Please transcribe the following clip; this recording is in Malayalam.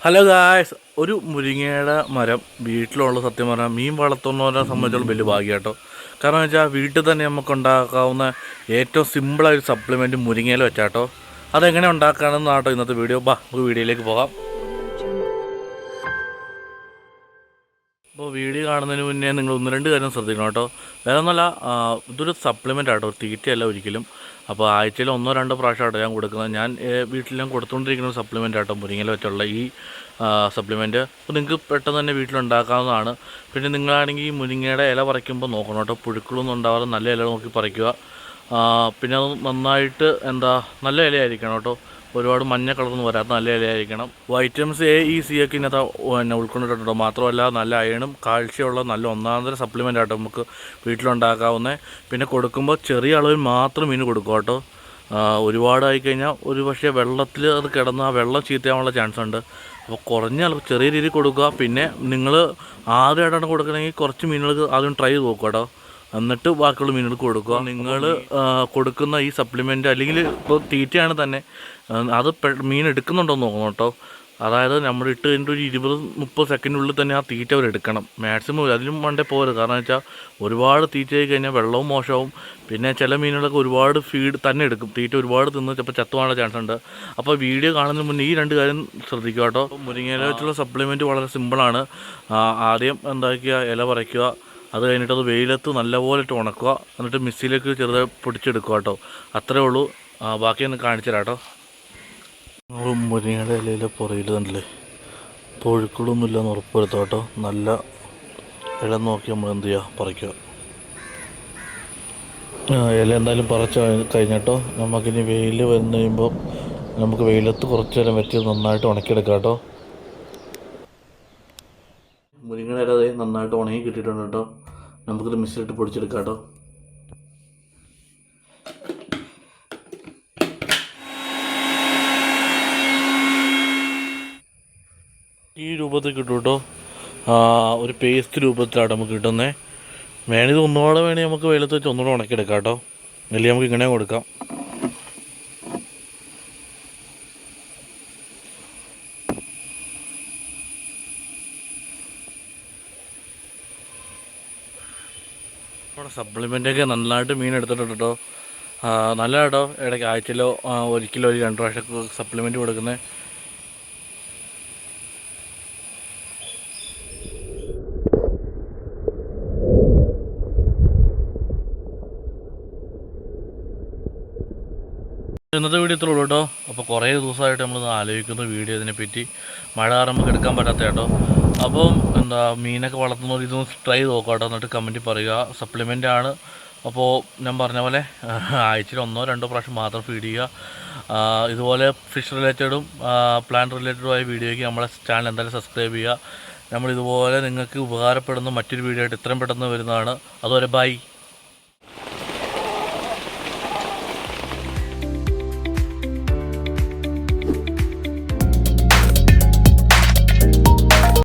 ഹലോ ഗായ്സ്, ഒരു മുരിങ്ങയുടെ മരം വീട്ടിലുള്ള സത്യം പറഞ്ഞാൽ മീൻ വളർത്തുന്നവരെ സംബന്ധിച്ചുള്ള വലിയ ഭാഗ്യം കേട്ടോ. കാരണം വെച്ചാൽ വീട്ടിൽ തന്നെ നമുക്ക് ഉണ്ടാക്കാവുന്ന ഏറ്റവും സിമ്പിളായൊരു സപ്ലിമെൻറ്റ് മുരിങ്ങയില വെച്ചാട്ടോ. അതെങ്ങനെ ഉണ്ടാക്കാനെന്നാട്ടോ ഇന്നത്തെ വീഡിയോ. നമുക്ക് വീഡിയോയിലേക്ക് പോകാം. അപ്പോൾ വീഡിയോ കാണുന്നതിന് മുന്നേ നിങ്ങൾ ഒന്ന് രണ്ട് കാര്യം ശ്രദ്ധിക്കണം കേട്ടോ. വേറെ ഒന്നുമല്ല, ഇതൊരു സപ്ലിമെൻ്റ് ആട്ടോ, തീറ്റയല്ല ഒരിക്കലും. അപ്പോൾ ആഴ്ചയിൽ 1-2 പ്രാവശ്യമായിട്ടോ ഞാൻ കൊടുക്കുന്നത്. ഞാൻ വീട്ടിലും കൊടുത്തുകൊണ്ടിരിക്കുന്ന സപ്ലിമെൻ്റ് ആട്ടോ മുരിങ്ങയില വെച്ചുള്ള ഈ സപ്ലിമെൻറ്റ്. അപ്പോൾ നിങ്ങൾക്ക് പെട്ടെന്ന് തന്നെ വീട്ടിലുണ്ടാക്കാവുന്നതാണ്. പിന്നെ നിങ്ങളാണെങ്കിൽ ഈ മുരിങ്ങയുടെ ഇല പറിക്കുമ്പോൾ നോക്കണം കേട്ടോ, പുഴുക്കളൊന്നും ഉണ്ടാവാതെ നല്ല ഇല നോക്കി പറിക്കുക. പിന്നെ അത് നന്നായിട്ട് നല്ല ഇലയായിരിക്കണം കേട്ടോ, ഒരുപാട് മഞ്ഞ കളറൊന്നും വരാത്ത നല്ല ഇലയായിരിക്കണം. വൈറ്റമിൻസ് എ, ഇ, സി ഒക്കെ ഇതിനകത്ത് ഉൾക്കൊണ്ടിട്ടുണ്ടോ. മാത്രമല്ല നല്ല അയണും കാൽഷ്യമുള്ള നല്ല ഒന്നാന്തര സപ്ലിമെൻ്റ് ആട്ടോ നമുക്ക് വീട്ടിലുണ്ടാക്കാവുന്നത്. പിന്നെ കൊടുക്കുമ്പോൾ ചെറിയ അളവിൽ മാത്രം മീൻ കൊടുക്കുക കേട്ടോ. ഒരുപാടായി കഴിഞ്ഞാൽ ഒരു പക്ഷേ വെള്ളത്തിൽ അത് കിടന്ന് ആ വെള്ളം ചീത്തയാവാനുള്ള ചാൻസ് ഉണ്ട്. അപ്പോൾ കുറഞ്ഞ അളവ് ചെറിയ രീതിയിൽ കൊടുക്കുക. പിന്നെ നിങ്ങൾ ആദ്യമായിട്ടാണ് കൊടുക്കണമെങ്കിൽ കുറച്ച് മീനുകൾക്ക് ആദ്യം ട്രൈ ചെയ്ത് നോക്കുക കേട്ടോ, എന്നിട്ട് ബാക്കിയുള്ള മീനുകൾക്ക് കൊടുക്കുക. നിങ്ങൾ കൊടുക്കുന്ന ഈ സപ്ലിമെൻറ്റ് അല്ലെങ്കിൽ ഇപ്പോൾ തീറ്റയാണ് തന്നെ, അത് മീൻ എടുക്കുന്നുണ്ടോ എന്ന് നോക്കണം കേട്ടോ. അതായത് നമ്മൾ ഇട്ട് കഴിഞ്ഞിട്ട് ഒരു 20-30 സെക്കൻഡിനുള്ളിൽ തന്നെ ആ തീറ്റ അവർ എടുക്കണം. മാക്സിമം അതിലും വേണ്ടേ പോരുത്. കാരണം വെച്ചാൽ ഒരുപാട് തീറ്റ ആയി കഴിഞ്ഞാൽ വെള്ളവും മോശമാവും. പിന്നെ ചില മീനുകളൊക്കെ ഒരുപാട് ഫീഡ് തന്നെ എടുക്കും, തീറ്റ ഒരുപാട് തിന്ന് ചിലപ്പോൾ ചത്തുവാനുള്ള ചാൻസ് ഉണ്ട്. അപ്പോൾ വീഡിയോ കാണുന്നതിന് മുന്നേ ഈ 2 കാര്യം ശ്രദ്ധിക്കുക കേട്ടോ. മുരിങ്ങയില വെച്ചുള്ള സപ്ലിമെൻറ്റ് വളരെ സിമ്പിളാണ്. ആദ്യം ഇല പറിക്കുക, അത് കഴിഞ്ഞിട്ട് അത് വെയിലത്ത് നല്ലപോലെ ഇട്ട് ഉണക്കുക, എന്നിട്ട് മിക്സിയിലേക്ക് ചെറുതായി പൊടിച്ചെടുക്കുക കേട്ടോ. അത്രേ ഉള്ളൂ. ബാക്കിയൊന്ന് കാണിച്ചു തരാം കേട്ടോ. മുരിങ്ങയുടെ ഇലയിലെ പുറയിൽ തന്നില്ലേ പുഴുക്കളൊന്നുമില്ലെന്ന് ഉറപ്പ് വരുത്തുക കേട്ടോ. നല്ല ഇല നോക്കി നമ്മൾ പറിക്കുക. ഇല എന്തായാലും പറിച്ച് കഴിഞ്ഞിട്ടോ നമുക്കിനി വെയിൽ വന്നു കഴിയുമ്പോൾ നമുക്ക് വെയിലത്ത് കുറച്ച് നേരം വെച്ച് നന്നായിട്ട് ഉണക്കിയെടുക്കാം കേട്ടോ. മുരിങ്ങയുടെ ഇല നന്നായിട്ട് ഉണങ്ങി കിട്ടിയിട്ടുണ്ട് കേട്ടോ. നമുക്കിത് മിക്സിയിലിട്ട് പൊടിച്ചെടുക്കാം കേട്ടോ. ഈ രൂപത്തിൽ കിട്ടും കേട്ടോ. ഒരു പേസ്റ്റ് രൂപത്തിലാണ് നമുക്ക് കിട്ടുന്നത്. വേണിത് ഒന്നുകൂടെ നമുക്ക് വെയിലത്ത് വെച്ച് ഒന്നുകൂടെ ഉണക്കിയെടുക്കാം കേട്ടോ. അല്ലെങ്കിൽ നമുക്ക് ഇങ്ങനെ കൊടുക്കാം. നമ്മുടെ സപ്ലിമെൻ്റൊക്കെ നല്ലതായിട്ട് മീൻ എടുത്തിട്ടുണ്ട് കേട്ടോ. നല്ല കേട്ടോ. ഇടയ്ക്ക് ആഴ്ചയിലോ 1 കിലോ 2 പ്രാവശ്യമൊക്കെ സപ്ലിമെൻറ്റ് കൊടുക്കുന്നത്. ഇന്നത്തെ വീഡിയോ ഇത്രേ ഉള്ളൂ കേട്ടോ. അപ്പോൾ കുറേ ദിവസമായിട്ട് നമ്മൾ ആലോചിക്കുന്ന വീഡിയോ ഇതിനെപ്പറ്റി. മഴ കാരണം നമുക്ക് എടുക്കാൻ പറ്റാത്ത കേട്ടോ. അപ്പം മീനൊക്കെ വളർത്തുന്നവർ ഇതൊന്ന് ട്രൈ നോക്കാം കേട്ടോ, എന്നിട്ട് കമൻറ്റ് പറയുക. സപ്ലിമെൻ്റ് ആണ്. അപ്പോൾ ഞാൻ പറഞ്ഞ പോലെ ആഴ്ചയിൽ 1-2 പ്രാവശ്യം മാത്രം ഫീഡ് ചെയ്യുക. ഇതുപോലെ ഫിഷ് റിലേറ്റഡും പ്ലാന്റ് റിലേറ്റഡുമായ വീഡിയോയ്ക്ക് നമ്മളെ ചാനൽ എന്തായാലും സബ്സ്ക്രൈബ് ചെയ്യുക. നമ്മളിതുപോലെ നിങ്ങൾക്ക് ഉപകാരപ്പെടുന്ന മറ്റൊരു വീഡിയോ ആയിട്ട് എത്രയും പെട്ടെന്ന് വരുന്നതാണ്. അതുവരെ ബൈ.